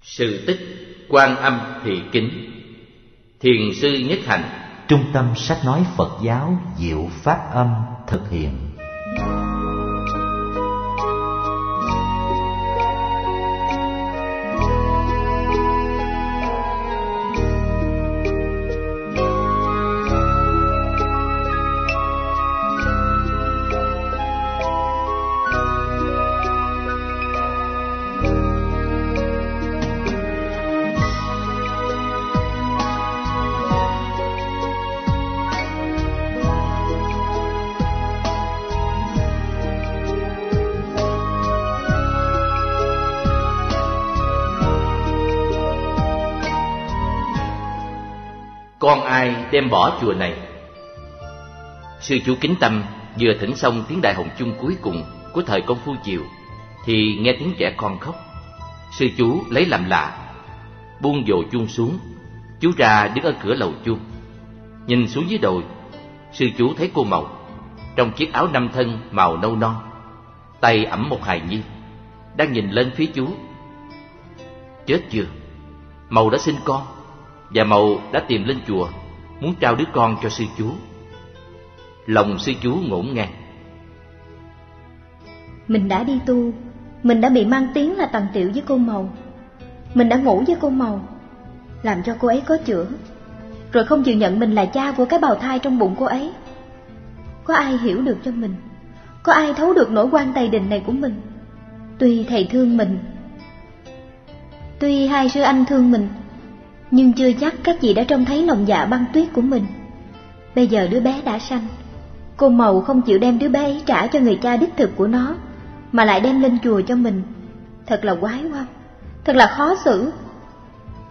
Sự tích Quan Âm Thị Kính, Thiền sư Nhất Hạnh, Trung tâm sách nói Phật giáo Diệu Pháp Âm thực hiện. Con ai đem bỏ chùa này? Sư chú Kính Tâm vừa thỉnh xong tiếng Đại Hồng Chung cuối cùng của thời Công Phu Chiều thì nghe tiếng trẻ con khóc. Sư chú lấy làm lạ, buông dồ chuông xuống. Chú ra đứng ở cửa lầu chuông, nhìn xuống dưới đồi. Sư chú thấy cô Màu trong chiếc áo năm thân màu nâu non, tay ẵm một hài nhi, đang nhìn lên phía chú. Chết chưa, Màu đã sinh con, và Màu đã tìm lên chùa muốn trao đứa con cho sư chú. Lòng sư chú ngổn ngang. Mình đã đi tu, mình đã bị mang tiếng là tằng tiệu với cô Màu, mình đã ngủ với cô Màu, làm cho cô ấy có chữa, rồi không chịu nhận mình là cha của cái bào thai trong bụng cô ấy. Có ai hiểu được cho mình? Có ai thấu được nỗi quan tày đình này của mình? Tuy thầy thương mình, tuy hai sư anh thương mình, nhưng chưa chắc các vị đã trông thấy lòng dạ băng tuyết của mình. Bây giờ đứa bé đã sanh, cô Màu không chịu đem đứa bé ấy trả cho người cha đích thực của nó, mà lại đem lên chùa cho mình. Thật là quái quăm, thật là khó xử.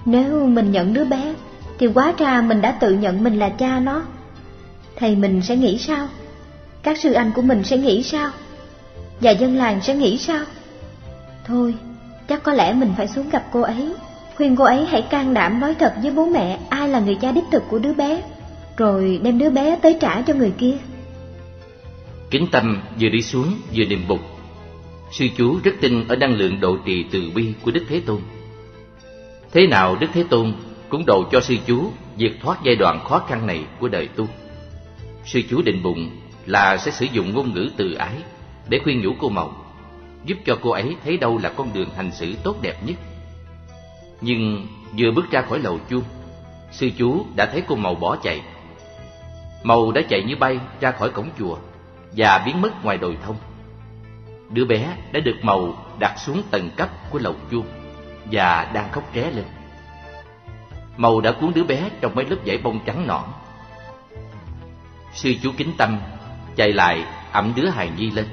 Nếu mình nhận đứa bé thì hóa ra mình đã tự nhận mình là cha nó. Thầy mình sẽ nghĩ sao? Các sư anh của mình sẽ nghĩ sao? Và dân làng sẽ nghĩ sao? Thôi, chắc có lẽ mình phải xuống gặp cô ấy, khuyên cô ấy hãy can đảm nói thật với bố mẹ ai là người cha đích thực của đứa bé, rồi đem đứa bé tới trả cho người kia. Kính Tâm vừa đi xuống vừa niệm Bụt. Sư chú rất tin ở năng lượng độ trì từ bi của Đức Thế Tôn. Thế nào Đức Thế Tôn cũng độ cho sư chú vượt thoát giai đoạn khó khăn này của đời tu. Sư chú định bụng là sẽ sử dụng ngôn ngữ từ ái để khuyên nhủ cô Màu, giúp cho cô ấy thấy đâu là con đường hành xử tốt đẹp nhất. Nhưng vừa bước ra khỏi lầu chuông, sư chú đã thấy cô Màu bỏ chạy. Màu đã chạy như bay ra khỏi cổng chùa và biến mất ngoài đồi thông. Đứa bé đã được Màu đặt xuống tầng cấp của lầu chuông và đang khóc ré lên. Màu đã cuốn đứa bé trong mấy lớp vải bông trắng nõn. Sư chú Kính Tâm chạy lại ẵm đứa hài nhi lên.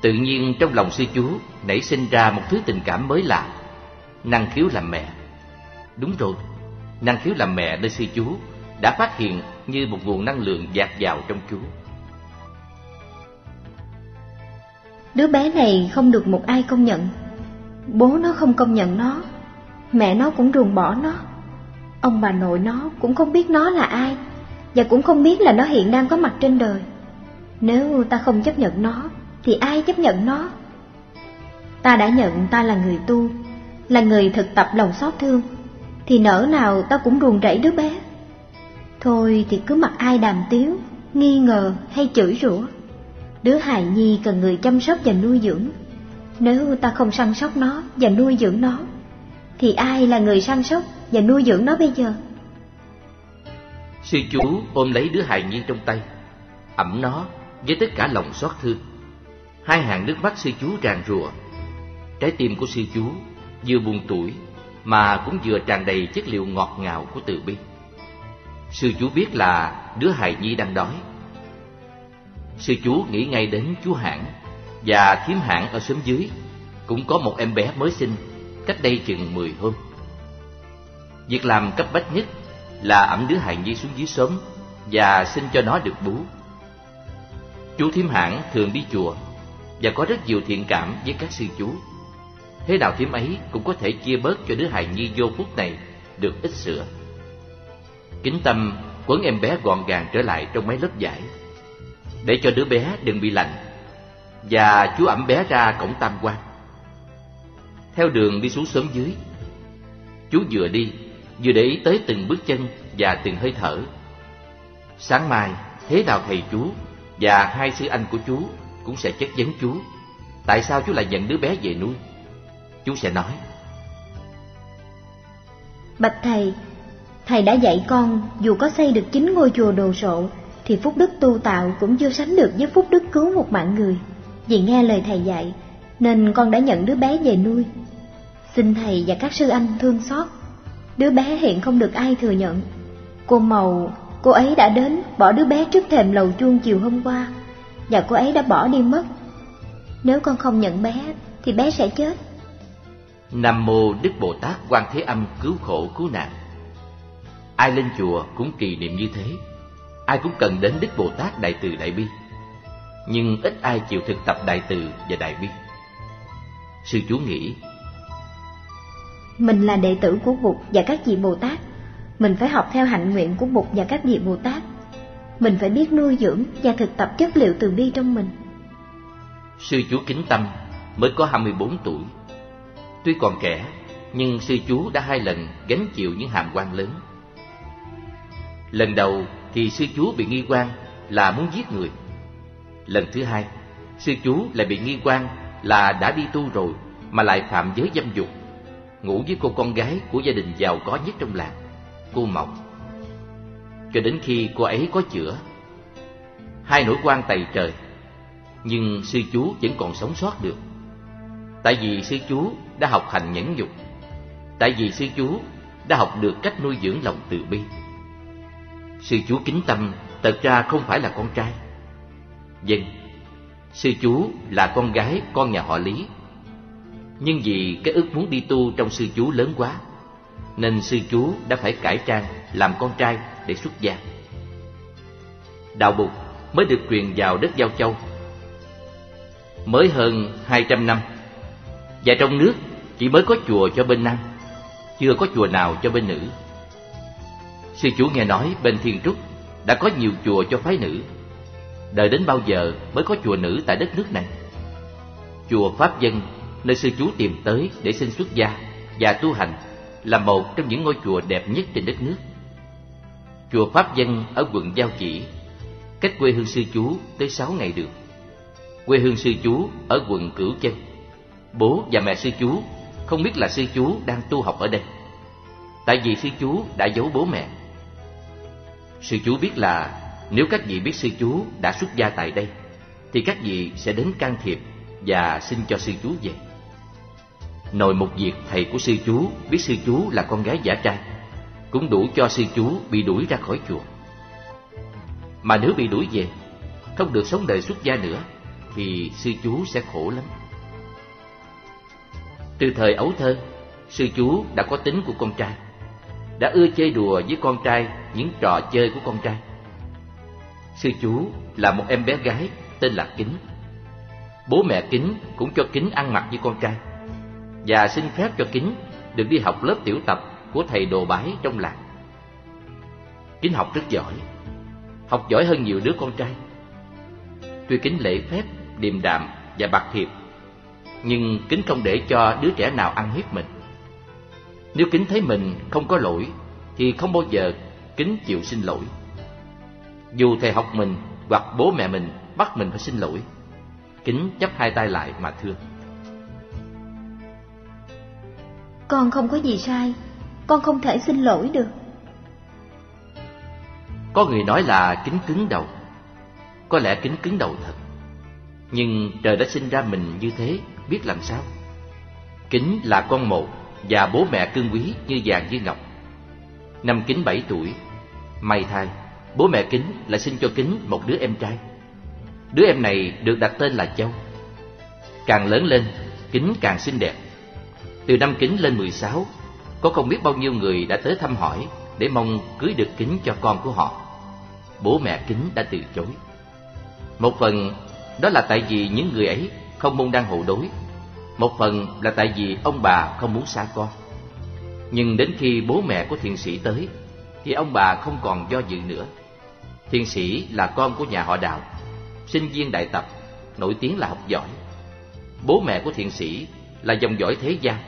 Tự nhiên trong lòng sư chú nảy sinh ra một thứ tình cảm mới lạ, năng khiếu làm mẹ. Đúng rồi, năng khiếu làm mẹ nơi sư chú đã phát hiện như một nguồn năng lượng dạt dào trong chú. Đứa bé này không được một ai công nhận. Bố nó không công nhận nó, mẹ nó cũng ruồng bỏ nó, ông bà nội nó cũng không biết nó là ai, và cũng không biết là nó hiện đang có mặt trên đời. Nếu ta không chấp nhận nó thì ai chấp nhận nó? Ta đã nhận ta là người tu, là người thực tập lòng xót thương, thì nỡ nào ta cũng ruồng rẫy đứa bé. Thôi thì cứ mặc ai đàm tiếu, nghi ngờ hay chửi rủa. Đứa hài nhi cần người chăm sóc và nuôi dưỡng. Nếu ta không săn sóc nó và nuôi dưỡng nó, thì ai là người săn sóc và nuôi dưỡng nó bây giờ? Sư chú ôm lấy đứa hài nhi trong tay, ẵm nó với tất cả lòng xót thương. Hai hàng nước mắt sư chú ràn rụa. Trái tim của sư chú vừa buồn tủi mà cũng vừa tràn đầy chất liệu ngọt ngào của từ bi. Sư chú biết là đứa hài nhi đang đói. Sư chú nghĩ ngay đến chú Hãn và thím Hãn ở xóm dưới cũng có một em bé mới sinh cách đây chừng 10 hôm. Việc làm cấp bách nhất là ẵm đứa hài nhi xuống dưới xóm và xin cho nó được bú. Chú thím Hãn thường đi chùa và có rất nhiều thiện cảm với các sư chú. Thế nào thím ấy cũng có thể chia bớt cho đứa hài nhi vô phúc này được ít sữa. Kính Tâm quấn em bé gọn gàng trở lại trong mấy lớp vải để cho đứa bé đừng bị lạnh, và chú ẵm bé ra cổng Tam Quan. Theo đường đi xuống xóm dưới, Chú vừa đi, vừa để ý tới từng bước chân và từng hơi thở. Sáng mai, thế nào thầy chú và hai sư anh của chú cũng sẽ chất vấn chú. Tại sao chú lại nhận đứa bé về nuôi? Chú sẽ nói: Bạch thầy, thầy đã dạy con dù có xây được 9 ngôi chùa đồ sộ thì phúc đức tu tạo cũng chưa sánh được với phúc đức cứu một mạng người. Vì nghe lời thầy dạy nên con đã nhận đứa bé về nuôi. Xin thầy và các sư anh thương xót. Đứa bé hiện không được ai thừa nhận. Cô Màu, cô ấy đã đến bỏ đứa bé trước thềm lầu chuông chiều hôm qua, và cô ấy đã bỏ đi mất. Nếu con không nhận bé thì bé sẽ chết. Nam mô Đức Bồ Tát Quan Thế Âm cứu khổ cứu nạn. Ai lên chùa cũng kỳ niệm như thế, ai cũng cần đến Đức Bồ Tát Đại Từ Đại Bi, nhưng ít ai chịu thực tập Đại Từ và Đại Bi. Sư chú nghĩ: Mình là đệ tử của Bụt và các vị Bồ Tát, mình phải học theo hạnh nguyện của Bụt và các vị Bồ Tát. Mình phải biết nuôi dưỡng và thực tập chất liệu từ bi trong mình. Sư chú Kính Tâm mới có 24 tuổi. Tuy còn trẻ, nhưng sư chú đã 2 lần gánh chịu những hàm quan lớn. Lần đầu thì sư chú bị nghi quan là muốn giết người. Lần thứ 2, sư chú lại bị nghi quan là đã đi tu rồi mà lại phạm giới dâm dục, ngủ với cô con gái của gia đình giàu có nhất trong làng, cô Mộng. Cho đến khi cô ấy có chữa, 2 nỗi oan tày trời, nhưng sư chú vẫn còn sống sót được. Tại vì sư chú đã học hành nhẫn nhục, tại vì sư chú đã học được cách nuôi dưỡng lòng từ bi. Sư chú Kính Tâm thật ra không phải là con trai. Vâng, sư chú là con gái con nhà họ Lý. Nhưng vì cái ước muốn đi tu trong sư chú lớn quá, nên sư chú đã phải cải trang làm con trai để xuất gia. Đạo Bụt mới được truyền vào đất Giao Châu mới hơn 200 năm, và trong nước chỉ mới có chùa cho bên nam, chưa có chùa nào cho bên nữ. Sư chú nghe nói bên Thiên Trúc đã có nhiều chùa cho phái nữ. Đợi đến bao giờ mới có chùa nữ tại đất nước này? Chùa Pháp Vân, nơi sư chú tìm tới để xin xuất gia và tu hành, là một trong những ngôi chùa đẹp nhất trên đất nước. Chùa Pháp Vân ở quận Giao Chỉ, cách quê hương sư chú tới 6 ngày đường. Quê hương sư chú ở quận Cửu Chân. Bố và mẹ sư chú không biết là sư chú đang tu học ở đây, tại vì sư chú đã giấu bố mẹ. Sư chú biết là nếu các vị biết sư chú đã xuất gia tại đây thì các vị sẽ đến can thiệp và xin cho sư chú về. Nội một việc thầy của sư chú biết sư chú là con gái giả trai cũng đủ cho sư chú bị đuổi ra khỏi chùa. Mà nếu bị đuổi về, không được sống đời xuất gia nữa, thì sư chú sẽ khổ lắm. Từ thời ấu thơ, sư chú đã có tính của con trai, đã ưa chơi đùa với con trai những trò chơi của con trai. Sư chú là một em bé gái tên là Kính. Bố mẹ Kính cũng cho Kính ăn mặc như con trai, và xin phép cho Kính được đi học lớp tiểu tập của thầy đồ bái trong làng. Kính học rất giỏi, học giỏi hơn nhiều đứa con trai. Tuy Kính lễ phép, điềm đạm và bạc thiệp, nhưng Kính không để cho đứa trẻ nào ăn hiếp mình. Nếu Kính thấy mình không có lỗi thì không bao giờ Kính chịu xin lỗi. Dù thầy học mình hoặc bố mẹ mình bắt mình phải xin lỗi, Kính chắp 2 tay lại mà thưa: Con không có gì sai, con không thể xin lỗi được. Có người nói là Kính cứng đầu. Có lẽ Kính cứng đầu thật, nhưng trời đã sinh ra mình như thế, biết làm sao. Kính là con một và bố mẹ cưng quý như vàng như ngọc. Năm Kính 7 tuổi, may thay, bố mẹ Kính lại sinh cho Kính một đứa em trai. Đứa em này được đặt tên là Châu. Càng lớn lên, Kính càng xinh đẹp. Từ năm Kính lên 16, có không biết bao nhiêu người đã tới thăm hỏi để mong cưới được Kính cho con của họ. Bố mẹ Kính đã từ chối. Một phần đó là tại vì những người ấy không môn đăng hộ đối, một phần là tại vì ông bà không muốn xa con. Nhưng đến khi bố mẹ của thiện sĩ tới thì ông bà không còn do dự nữa. Thiện sĩ là con của nhà họ Đạo, sinh viên đại tập, nổi tiếng là học giỏi. Bố mẹ của thiện sĩ là dòng dõi thế gia,